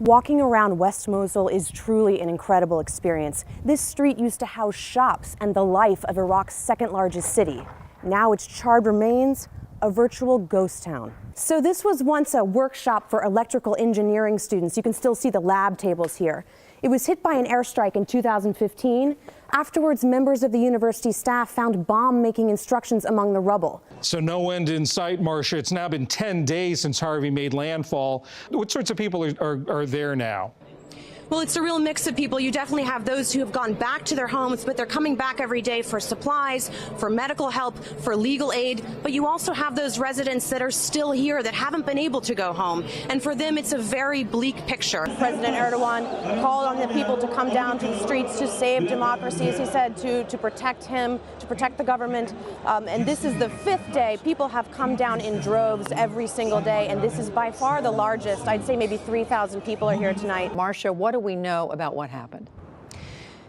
Walking around West Mosul is truly an incredible experience. This street used to house shops and the life of Iraq's second largest city. Now it's charred remains, a virtual ghost town. So this was once a workshop for electrical engineering students. You can still see the lab tables here. It was hit by an airstrike in 2015. Afterwards, members of the university staff found bomb-making instructions among the rubble. So no end in sight, Marcia. It's now been 10 days since Harvey made landfall. What sorts of people are there now? Well, it's a real mix of people. You definitely have those who have gone back to their homes, but they're coming back every day for supplies, for medical help, for legal aid. But you also have those residents that are still here that haven't been able to go home. And for them, it's a very bleak picture. President Erdogan called on the people to come down to the streets to save democracy, as he said, to protect him, to protect the government. And this is the 5th day. People have come down in droves every single day. And this is by far the largest. I'd say maybe 3,000 people are here tonight. Marcia, what do we know about what happened?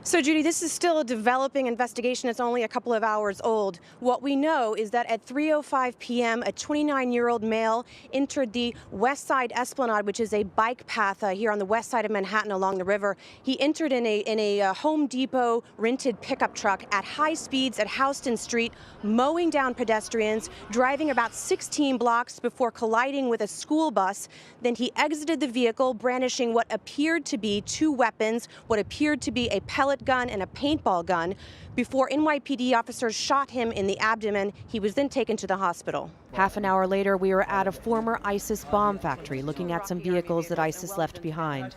So, Judy, this is still a developing investigation. It's only a couple of hours old. What we know is that at 3:05 p.m., a 29-year-old male entered the West Side Esplanade, which is a bike path here on the west side of Manhattan along the river. He entered in a Home Depot rented pickup truck at high speeds at Houston Street, mowing down pedestrians, driving about 16 blocks before colliding with a school bus. Then he exited the vehicle, brandishing what appeared to be 2 weapons, what appeared to be a pellet gun and a paintball gun. Before NYPD officers shot him in the abdomen, he was then taken to the hospital. Half an hour later, we were at a former ISIS bomb factory looking at some vehicles that ISIS left behind.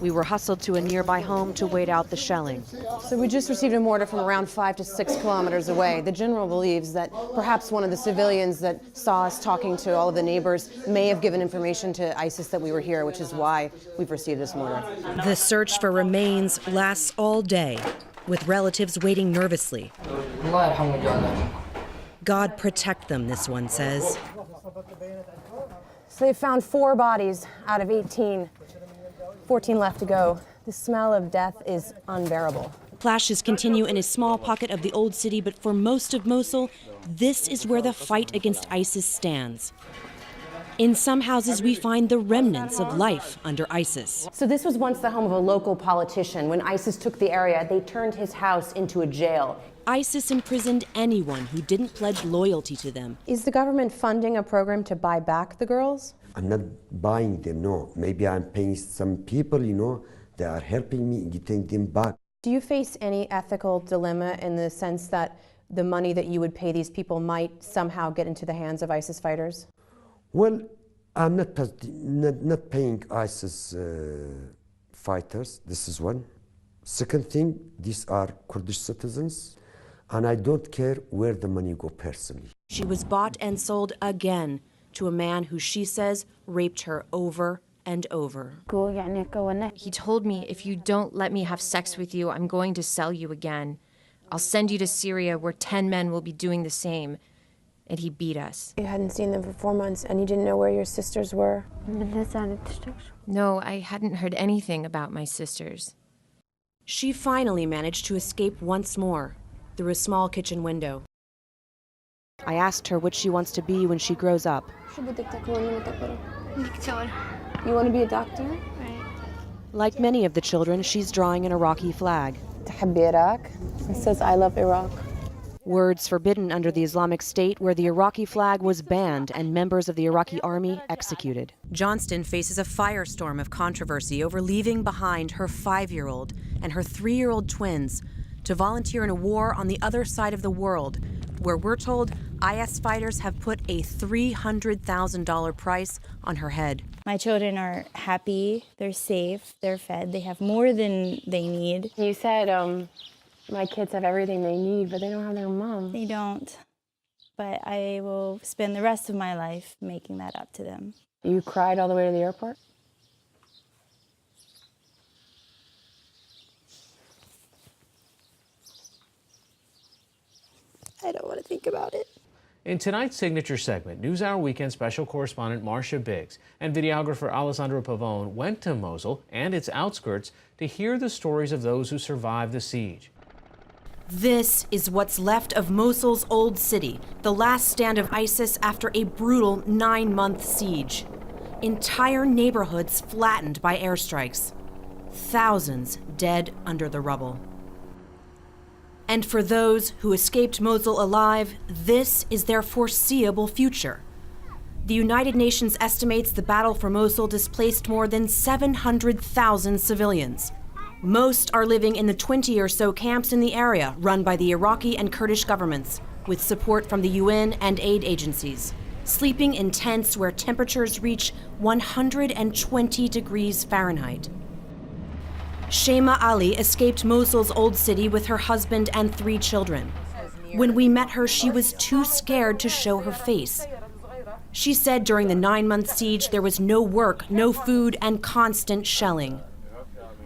We were hustled to a nearby home to wait out the shelling. So we just received a mortar from around 5 to 6 kilometers away. The general believes that perhaps one of the civilians that saw us talking to all of the neighbors may have given information to ISIS that we were here, which is why we've received this mortar. The search for remains lasts all day, with relatives waiting nervously. God protect them, this one says. So they found 4 bodies out of 18. 14 left to go. The smell of death is unbearable. Clashes continue in a small pocket of the old city, but for most of Mosul, this is where the fight against ISIS stands. In some houses, we find the remnants of life under ISIS. So this was once the home of a local politician. When ISIS took the area, they turned his house into a jail. ISIS imprisoned anyone who didn't pledge loyalty to them. Is the government funding a program to buy back the girls? I'm not buying them, no. Maybe I'm paying some people, they are helping me getting them back. Do you face any ethical dilemma in the sense that the money that you would pay these people might somehow get into the hands of ISIS fighters? Well, I'm not paying ISIS fighters, this is one. Second thing, these are Kurdish citizens, and I don't care where the money go personally. She was bought and sold again to a man who she says raped her over and over. He told me, if you don't let me have sex with you, I'm going to sell you again. I'll send you to Syria where 10 men will be doing the same. And he beat us. You hadn't seen them for 4 months and you didn't know where your sisters were? No, I hadn't heard anything about my sisters. She finally managed to escape once more through a small kitchen window. I asked her what she wants to be when she grows up. You want to be a doctor? Like many of the children, she's drawing an Iraqi flag. It says, I love Iraq. Words forbidden under the Islamic State, where the Iraqi flag was banned and members of the Iraqi army executed. Johnston faces a firestorm of controversy over leaving behind her 5-year-old and her 3-year-old twins to volunteer in a war on the other side of the world, where we're told IS fighters have put a $300,000 price on her head. My children are happy, they're safe, they're fed, they have more than they need. You said, my kids have everything they need, but they don't have their mom. They don't, but I will spend the rest of my life making that up to them. You cried all the way to the airport? I don't want to think about it. In tonight's signature segment, NewsHour Weekend special correspondent Marcia Biggs and videographer Alessandro Pavone went to Mosul and its outskirts to hear the stories of those who survived the siege. This is what's left of Mosul's old city, the last stand of ISIS after a brutal 9-month siege. entire neighborhoods flattened by airstrikes, thousands dead under the rubble. And for those who escaped Mosul alive, this is their foreseeable future. The United Nations estimates the battle for Mosul displaced more than 700,000 civilians. Most are living in the 20 or so camps in the area run by the Iraqi and Kurdish governments, with support from the UN and aid agencies, sleeping in tents where temperatures reach 120 degrees Fahrenheit. Shema Ali escaped Mosul's old city with her husband and 3 children. When we met her, she was too scared to show her face. She said during the 9-month siege there was no work, no food, and constant shelling.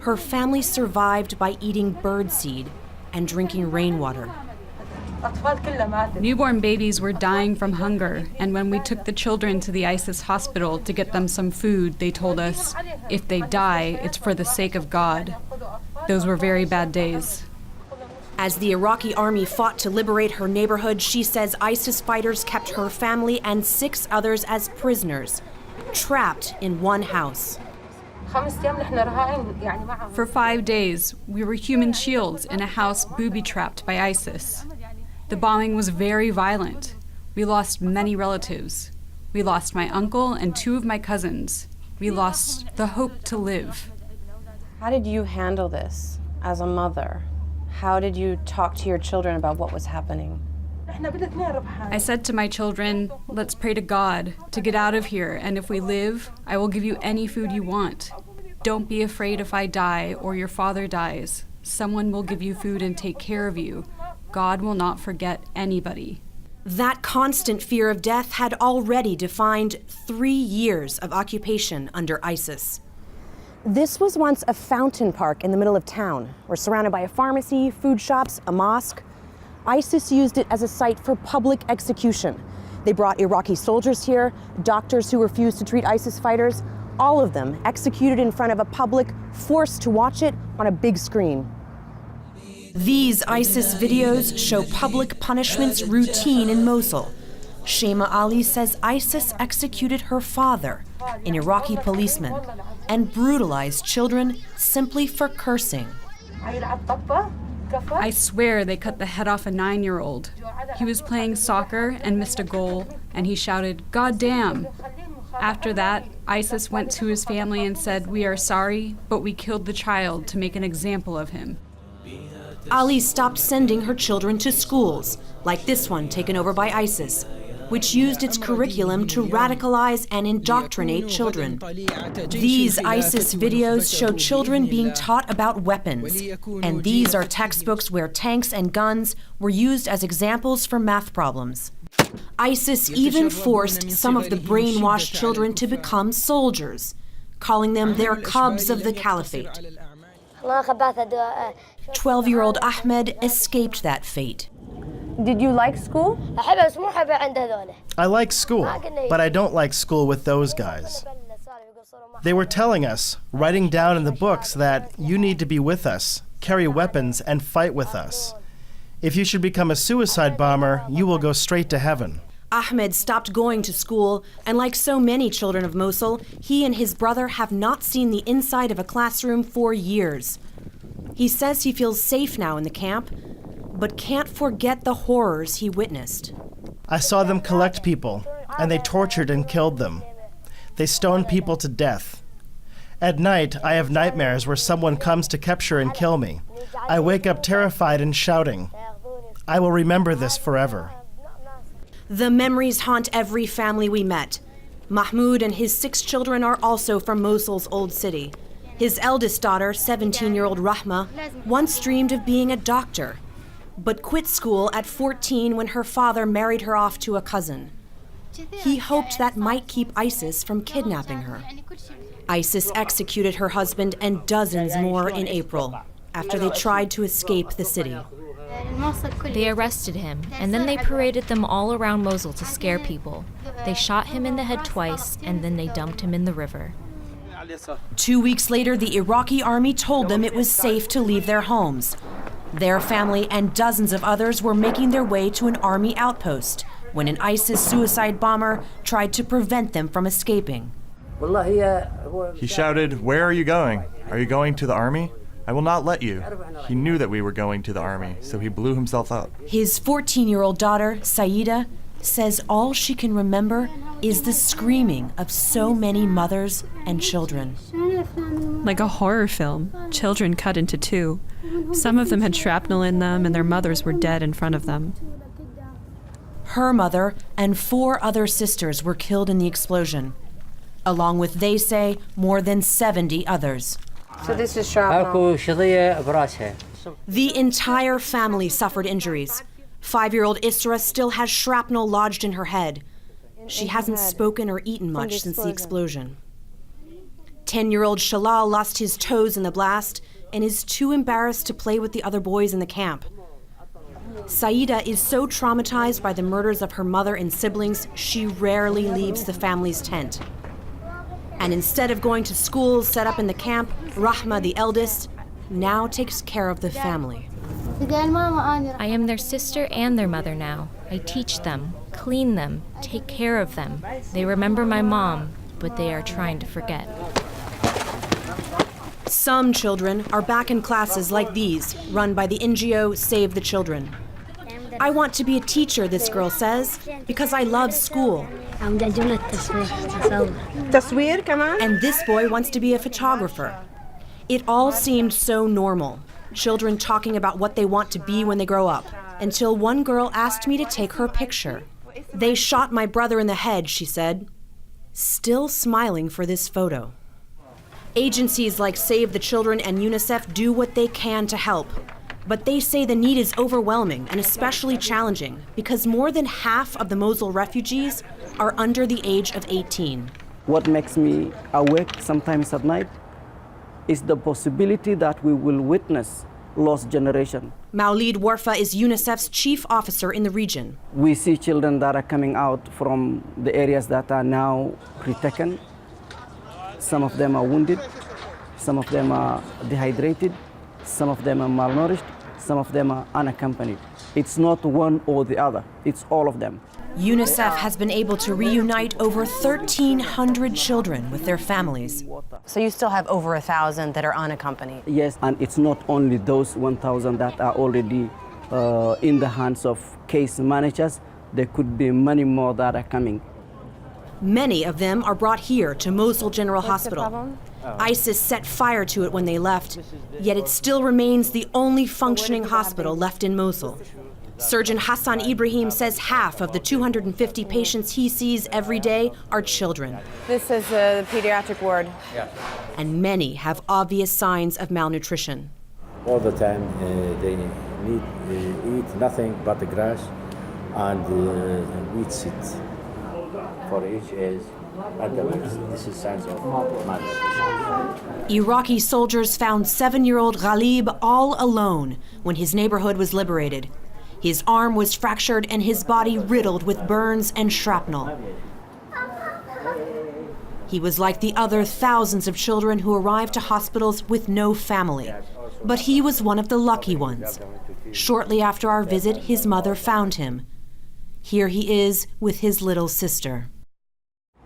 Her family survived by eating birdseed and drinking rainwater. Newborn babies were dying from hunger, and when we took the children to the ISIS hospital to get them some food, they told us, if they die, it's for the sake of God. Those were very bad days. As the Iraqi army fought to liberate her neighborhood, she says ISIS fighters kept her family and 6 others as prisoners, trapped in one house. For 5 days, we were human shields in a house booby-trapped by ISIS. The bombing was very violent. We lost many relatives. We lost my uncle and 2 of my cousins. We lost the hope to live. How did you handle this as a mother? How did you talk to your children about what was happening? I said to my children, let's pray to God to get out of here, and if we live, I will give you any food you want. Don't be afraid if I die or your father dies. Someone will give you food and take care of you. God will not forget anybody. That constant fear of death had already defined 3 years of occupation under ISIS. This was once a fountain park in the middle of town. We're surrounded by a pharmacy, food shops, a mosque. ISIS used it as a site for public execution. They brought Iraqi soldiers here, doctors who refused to treat ISIS fighters, all of them executed in front of a public forced to watch it on a big screen. These ISIS videos show public punishments routine in Mosul. Shema Ali says ISIS executed her father, an Iraqi policeman, and brutalized children simply for cursing. I swear they cut the head off a 9-year-old. He was playing soccer and missed a goal, and he shouted, "God damn!" After that, ISIS went to his family and said, "We are sorry, but we killed the child to make an example of him." Ali stopped sending her children to schools, like this one taken over by ISIS, which used its curriculum to radicalize and indoctrinate children. These ISIS videos show children being taught about weapons, and these are textbooks where tanks and guns were used as examples for math problems. ISIS even forced some of the brainwashed children to become soldiers, calling them their cubs of the caliphate. 12-year-old Ahmed escaped that fate. Did you like school? I like school, but I don't like school with those guys. They were telling us, writing down in the books, that you need to be with us, carry weapons, and fight with us. If you should become a suicide bomber, you will go straight to heaven. Ahmed stopped going to school, and like so many children of Mosul, he and his brother have not seen the inside of a classroom for years. He says he feels safe now in the camp, but can't forget the horrors he witnessed. I saw them collect people, and they tortured and killed them. They stoned people to death. At night, I have nightmares where someone comes to capture and kill me. I wake up terrified and shouting. I will remember this forever. The memories haunt every family we met. Mahmoud and his 6 children are also from Mosul's old city. His eldest daughter, 17-year-old Rahma, once dreamed of being a doctor, but quit school at 14 when her father married her off to a cousin. He hoped that might keep ISIS from kidnapping her. ISIS executed her husband and dozens more in April after they tried to escape the city. They arrested him, and then they paraded them all around Mosul to scare people. They shot him in the head twice, and then they dumped him in the river. 2 weeks later, the Iraqi army told them it was safe to leave their homes. Their family and dozens of others were making their way to an army outpost when an ISIS suicide bomber tried to prevent them from escaping. He shouted, "Where are you going? Are you going to the army? I will not let you." He knew that we were going to the army, so he blew himself up. His 14-year-old daughter, Saida, says all she can remember is the screaming of so many mothers and children. Like a horror film, children cut into two. Some of them had shrapnel in them, and their mothers were dead in front of them. Her mother and 4 other sisters were killed in the explosion, along with, they say, more than 70 others. So this is shrapnel. The entire family suffered injuries. 5-year-old Isra still has shrapnel lodged in her head. She hasn't spoken or eaten much since the explosion. 10-year-old Shalal lost his toes in the blast and is too embarrassed to play with the other boys in the camp. Saida is so traumatized by the murders of her mother and siblings, she rarely leaves the family's tent. And instead of going to schools set up in the camp, Rahma, the eldest, now takes care of the family. I am their sister and their mother now. I teach them, clean them, take care of them. They remember my mom, but they are trying to forget. Some children are back in classes like these, run by the NGO Save the Children. I want to be a teacher, this girl says, because I love school. And this boy wants to be a photographer. It all seemed so normal. Children talking about what they want to be when they grow up, until one girl asked me to take her picture. They shot my brother in the head, she said, still smiling for this photo. Agencies like Save the Children and UNICEF do what they can to help, but they say the need is overwhelming and especially challenging because more than half of the Mosul refugees are under the age of 18. What makes me awake sometimes at night is the possibility that we will witness lost generation. Maulid Warfa is UNICEF's chief officer in the region. We see children that are coming out from the areas that are now retaken. Some of them are wounded, some of them are dehydrated, some of them are malnourished, some of them are unaccompanied. It's not one or the other, it's all of them. UNICEF has been able to reunite over 1,300 children with their families. So you still have over 1,000 that are unaccompanied? Yes, and it's not only those 1,000 that are already in the hands of case managers. There could be many more that are coming. Many of them are brought here to Mosul General Hospital. ISIS set fire to it when they left, yet it still remains the only functioning hospital left in Mosul. Surgeon Hassan Ibrahim says half of the 250 patients he sees every day are children. This is the pediatric ward. Yeah. And many have obvious signs of malnutrition. All the time they need eat nothing but the grass and wheat seeds for each age. This is signs of malnutrition. Iraqi soldiers found 7-year-old Ghalib all alone when his neighborhood was liberated. His arm was fractured and his body riddled with burns and shrapnel. He was like the other thousands of children who arrived to hospitals with no family. But he was one of the lucky ones. Shortly after our visit, his mother found him. Here he is with his little sister.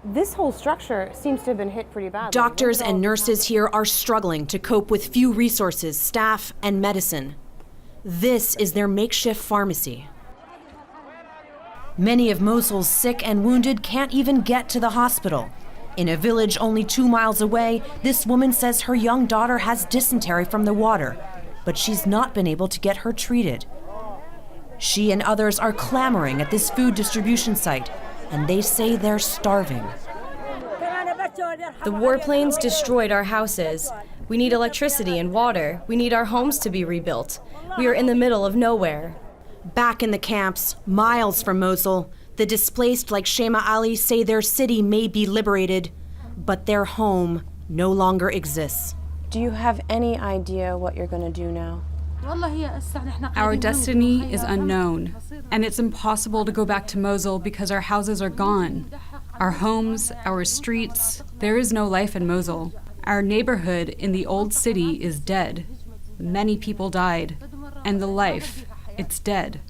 This whole structure seems to have been hit pretty badly. Doctors and nurses here are struggling to cope with few resources, staff, and medicine. This is their makeshift pharmacy. Many of Mosul's sick and wounded can't even get to the hospital. In a village only 2 miles away, this woman says her young daughter has dysentery from the water, but she's not been able to get her treated. She and others are clamoring at this food distribution site, and they say they're starving. The warplanes destroyed our houses. We need electricity and water. We need our homes to be rebuilt. We are in the middle of nowhere. Back in the camps, miles from Mosul, the displaced like Shema Ali say their city may be liberated, but their home no longer exists. Do you have any idea what you're going to do now? Our destiny is unknown, and it's impossible to go back to Mosul because our houses are gone. Our homes, our streets, there is no life in Mosul. Our neighborhood in the old city is dead. Many people died, and the life, it's dead.